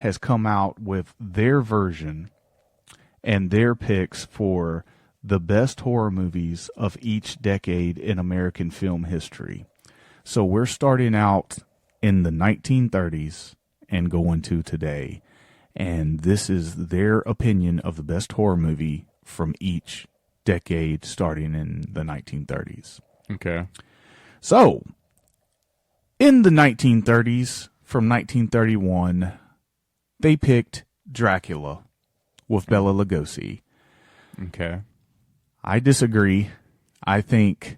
has come out with their version and their picks for the best horror movies of each decade in American film history. So we're starting out in the 1930s and going to today. And this is their opinion of the best horror movie from each decade starting in the 1930s. Okay. So, in the 1930s, from 1931, they picked Dracula with Bela Lugosi. Okay. I disagree. I think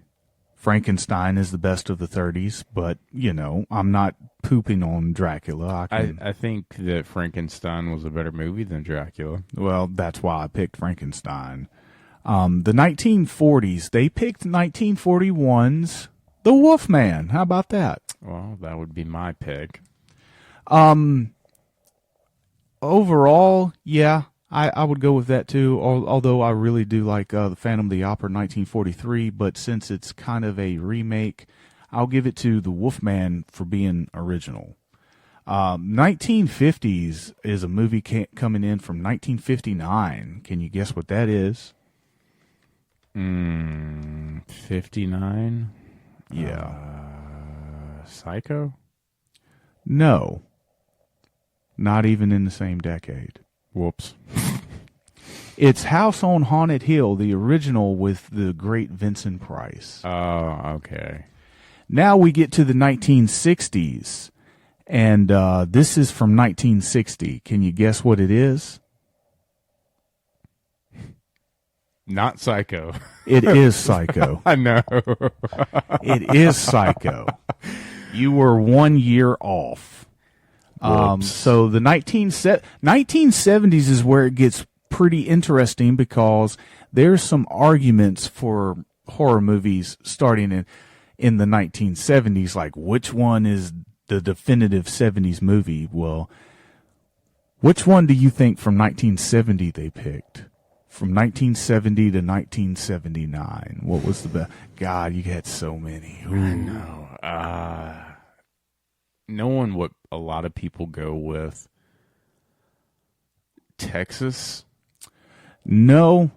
Frankenstein is the best of the 30s, but, you know, I'm not pooping on Dracula. I think that Frankenstein was a better movie than Dracula. Well, that's why I picked Frankenstein. The 1940s, they picked 1941's The Wolfman. How about that? Well, that would be my pick. Overall, yeah, I would go with that too, although I really do like the Phantom of the Opera 1943, but since it's kind of a remake, I'll give it to The Wolfman for being original. 1950s is a movie coming in from 1959. Can you guess what that is? 59? Yeah. Psycho? No. Not even in the same decade. Whoops. It's House on Haunted Hill, the original with the great Vincent Price. Oh, okay. Now we get to the 1960s, and this is from 1960. Can you guess what it is? Not Psycho. It is Psycho. I know. It is Psycho. You were 1 year off. So the 1970s is where it gets pretty interesting because there's some arguments for horror movies starting in the 1970s, like which one is the definitive 70s movie. Well, which one do you think from 1970 they picked? From 1970 to 1979, what was the best? God, you had so many. Ooh. I know. Knowing what a lot of people go with, Texas. No,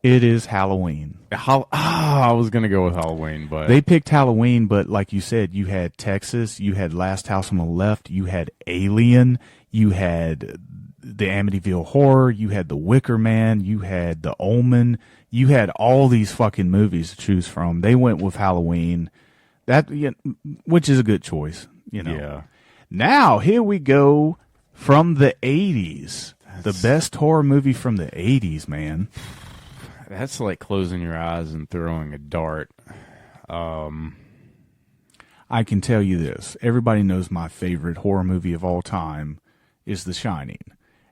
it is Halloween. I was going to go with Halloween, but They picked Halloween, but like you said, you had Texas, you had Last House on the Left, you had Alien, you had the Amityville Horror, you had The Wicker Man, you had The Omen, you had all these fucking movies to choose from. They went with Halloween, which is a good choice, you know. Yeah. Now, here we go from the 80s. The best horror movie from the 80s, man. That's like closing your eyes and throwing a dart. I can tell you this. Everybody knows my favorite horror movie of all time is The Shining.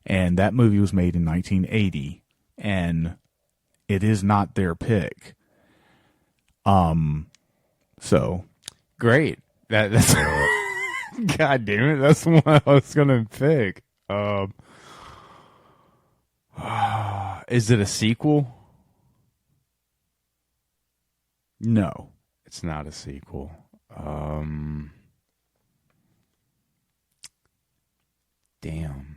And that movie was made in 1980. And it is not their pick. So. Great. That's God damn it. That's the one I was going to pick. Is it a sequel? No. It's not a sequel. Damn.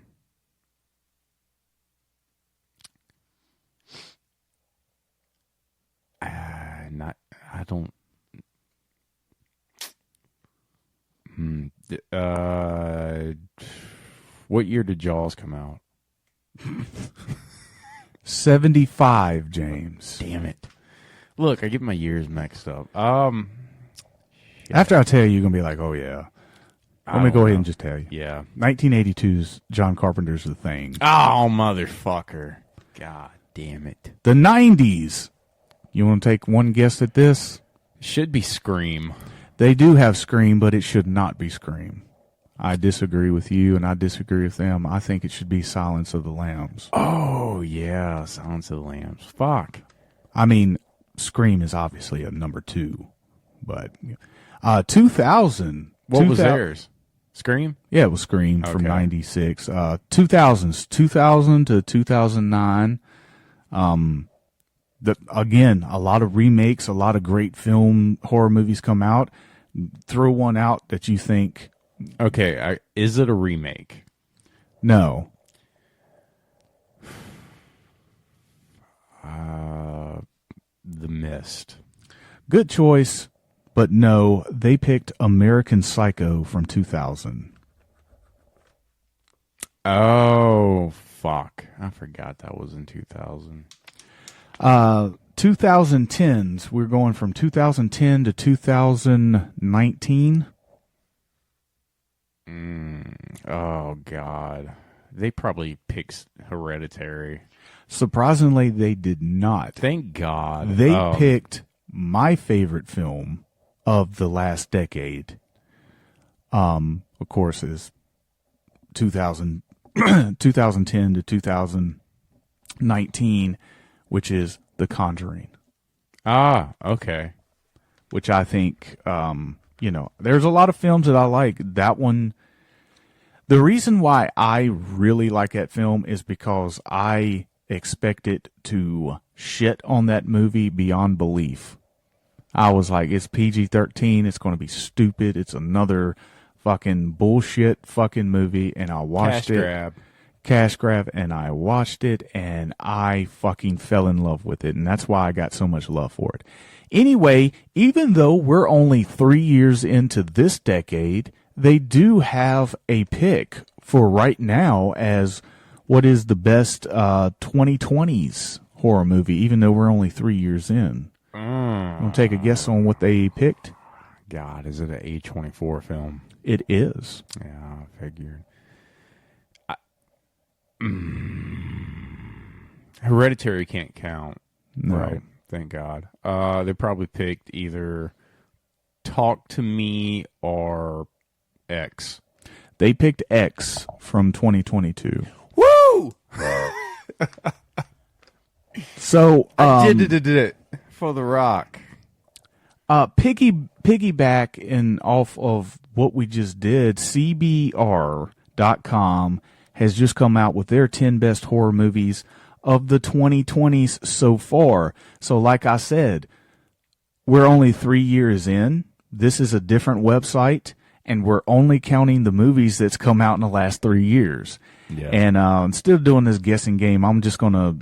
I don't. What year did Jaws come out? 75, James. Damn it. Look, I get my years mixed up. After I tell you, you're going to be like, oh, yeah. Let me go ahead and just tell you. Yeah. 1982's John Carpenter's The Thing. Oh, motherfucker. God damn it. The 90s. You want to take one guess at this? Should be Scream. They do have Scream, but it should not be Scream. I disagree with you, and I disagree with them. I think it should be Silence of the Lambs. Oh, yeah. Silence of the Lambs. Fuck. I mean, Scream is obviously a number 2. But 2000. What was theirs? Scream? Yeah, it was Scream from 96. 2000s, 2000 to 2009. Again, a lot of remakes, a lot of great horror movies come out. Throw one out that you think. Okay, is it a remake? No. The Mist. Good choice, but no. They picked American Psycho from 2000. Oh, fuck. I forgot that was in 2000. 2010s. We're going from 2010 to 2019. Oh, God. They probably picked Hereditary. Surprisingly, they did not. Thank God. They picked my favorite film of the last decade. Of course, is 2010 to 2019, which is The Conjuring. Ah, okay. Which I think, there's a lot of films that I like. That one, the reason why I really like that film is because I expect it to shit on that movie beyond belief. I was like, it's PG-13, it's going to be stupid, it's another fucking bullshit fucking movie, and I watched Cash grab, and I watched it, and I fucking fell in love with it, and that's why I got so much love for it. Anyway, even though we're only 3 years into this decade, they do have a pick for right now as what is the best 2020s horror movie, even though we're only 3 years in. Want to take a guess on what they picked? God, is it an A24 film? It is. Yeah, I figured. Hereditary can't count. No. Right. Thank God. They probably picked either Talk to Me or X. They picked X from 2022. Woo! So I did it for The Rock. Piggyback in off of what we just did, CBR.com has just come out with their 10 best horror movies of the 2020s so far. So like I said, we're only 3 years in. This is a different website, and we're only counting the movies that's come out in the last 3 years. Yeah. And instead of doing this guessing game, I'm just going to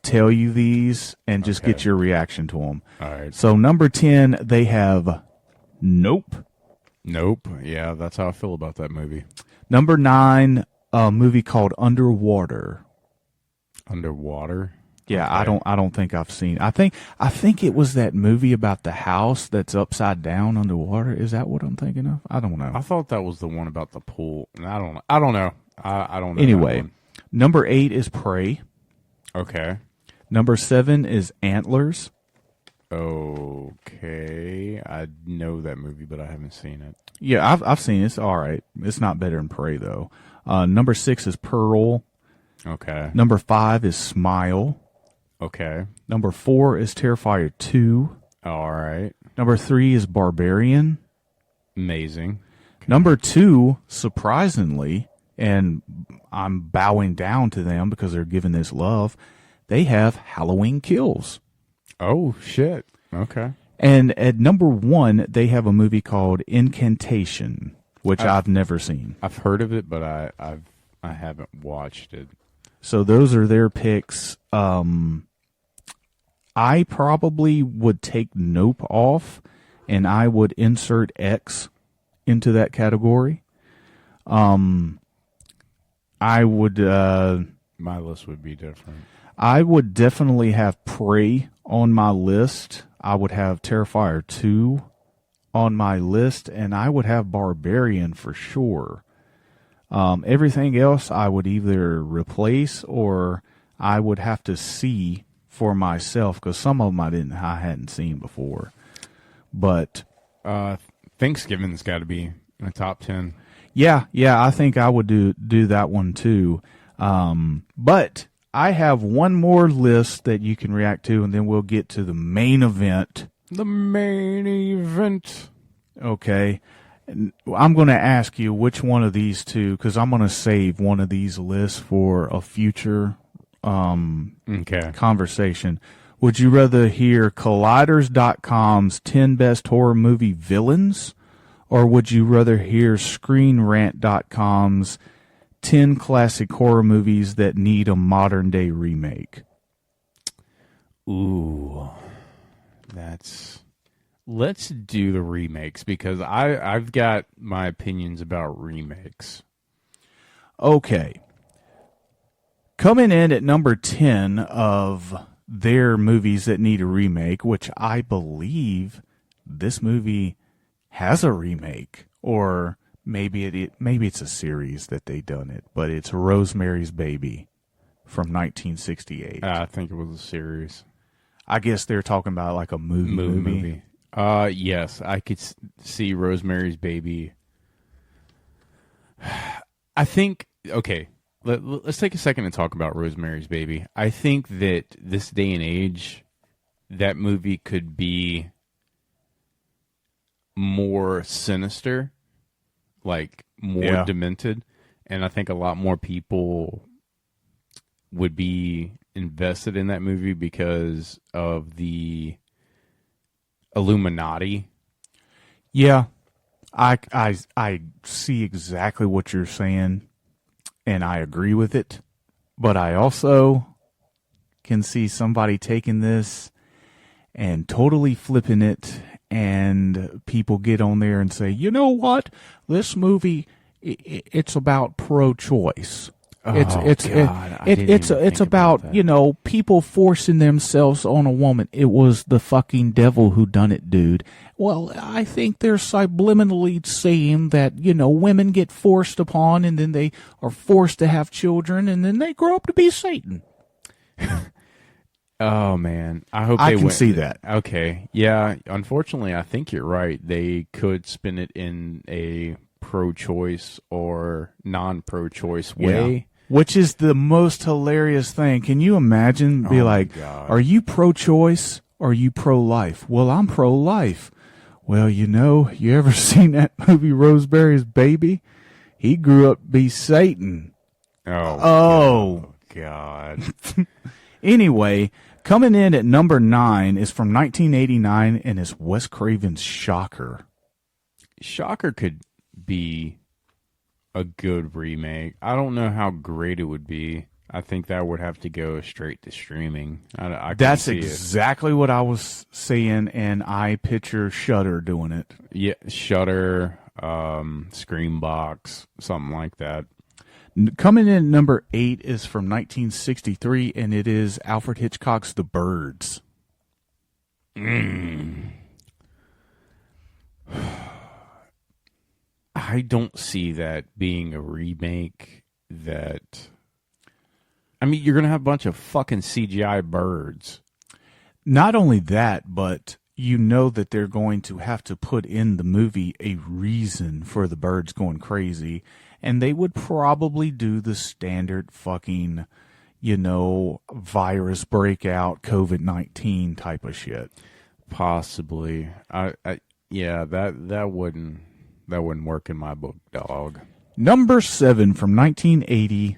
tell you these and just get your reaction to them. All right. So number 10, they have Nope. Nope. Yeah, that's how I feel about that movie. Number 9, a movie called Underwater. Underwater? Yeah, okay. I don't think I've seen. I think it was that movie about the house that's upside down underwater. Is that what I'm thinking of? I don't know. I thought that was the one about the pool. I don't know. I don't know. Anyway, number 8 is Prey. Okay. Number 7 is Antlers. Okay. I know that movie, but I haven't seen it. Yeah, I've seen it. It's all right. It's not better than Prey, though. Number 6 is Pearl. Okay. Number 5 is Smile. Okay. Number 4 is Terrifier 2. All right. Number 3 is Barbarian. Amazing. Okay. Number 2, surprisingly, and I'm bowing down to them because they're giving this love, they have Halloween Kills. Oh, shit. Okay. And at number 1, they have a movie called Incantation, which I've never seen. I've heard of it, but I haven't watched it. So those are their picks. I probably would take Nope off, and I would insert X into that category. I would... my list would be different. I would definitely have Prey on my list. I would have Terrifier 2 on my list, and I would have Barbarian for sure. Everything else I would either replace or I would have to see for myself, because some of them I hadn't seen before. But Thanksgiving's got to be in the top 10. Yeah, I think I would do that one too. But I have one more list that you can react to, and then we'll get to the main event. The main event. Okay. I'm going to ask you which one of these two, because I'm going to save one of these lists for a future conversation. Would you rather hear Colliders.com's 10 best horror movie villains, or would you rather hear ScreenRant.com's 10 classic horror movies that need a modern day remake. Ooh, let's do the remakes because I've got my opinions about remakes. Okay. Coming in at number 10 of their movies that need a remake, which I believe this movie has a remake, or maybe it's a series that they done it, but it's Rosemary's Baby from 1968. I think it was a series. I guess they're talking about like a movie. Yes, I could see Rosemary's Baby. I think, okay, let's take a second and talk about Rosemary's Baby. I think that this day and age, that movie could be more sinister, like more demented, and I think a lot more people would be invested in that movie because of the Illuminati. Yeah, I see exactly what you're saying, and I agree with it. But I also can see somebody taking this and totally flipping it, and people get on there and say, you know what, this movie, it's about pro-choice. It's about, you know, people forcing themselves on a woman. It was the fucking devil who done it, dude. Well, I think they're subliminally saying that, you know, women get forced upon and then they are forced to have children and then they grow up to be Satan. Oh man, I can see that. Okay, yeah. Unfortunately, I think you're right. They could spin it in a pro-choice or non-pro-choice way. Yeah. Which is the most hilarious thing. Can you imagine? Be like, are you pro-choice or are you pro-life? Well, I'm pro-life. Well, you know, you ever seen that movie Rosemary's Baby? He grew up to be Satan. Oh God. Anyway, coming in at number 9 is from 1989 and is Wes Craven's Shocker. Shocker could be a good remake. I don't know how great it would be. I think that would have to go straight to streaming. That's exactly what I was saying, and I picture Shudder doing it. Yeah, Shudder, Screambox, something like that. Coming in at number 8 is from 1963, and it is Alfred Hitchcock's The Birds. I don't see that being a remake. I mean, you're going to have a bunch of fucking CGI birds. Not only that, but you know that they're going to have to put in the movie a reason for the birds going crazy. And they would probably do the standard fucking, you know, virus breakout, COVID-19 type of shit. Possibly. Yeah, that wouldn't work in my book, dog. Number 7 from 1980,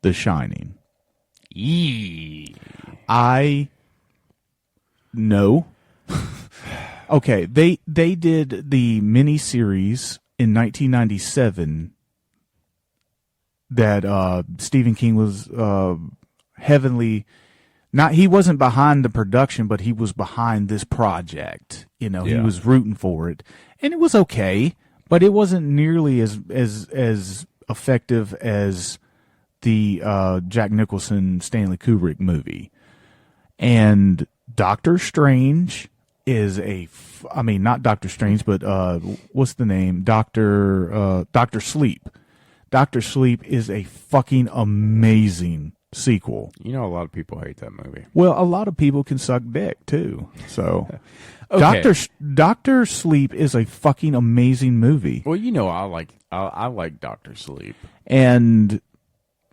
The Shining. I know. Okay, they did the miniseries in 1997 that Stephen King was heavily. He wasn't behind the production, but he was behind this project. You know, He was rooting for it, and it was okay, but it wasn't nearly as effective as the Jack Nicholson Stanley Kubrick movie. And Doctor Strange is not Doctor Strange, but what's the name? Doctor Sleep. Doctor Sleep is a fucking amazing sequel. You know, a lot of people hate that movie. Well, a lot of people can suck dick too. So, okay. Doctor Sleep is a fucking amazing movie. Well, you know, I like Doctor Sleep.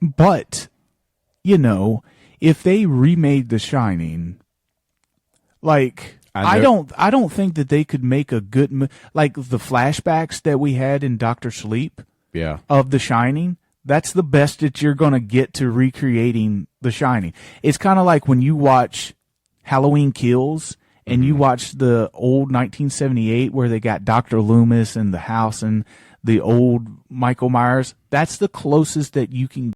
But you know, if they remade The Shining, like I don't think that they could make a good like the flashbacks that we had in Doctor Sleep. Yeah. Of The Shining. That's the best that you're going to get to recreating The Shining. It's kind of like when you watch Halloween Kills and you watch the old 1978 where they got Dr. Loomis and the house and the old Michael Myers. That's the closest that you can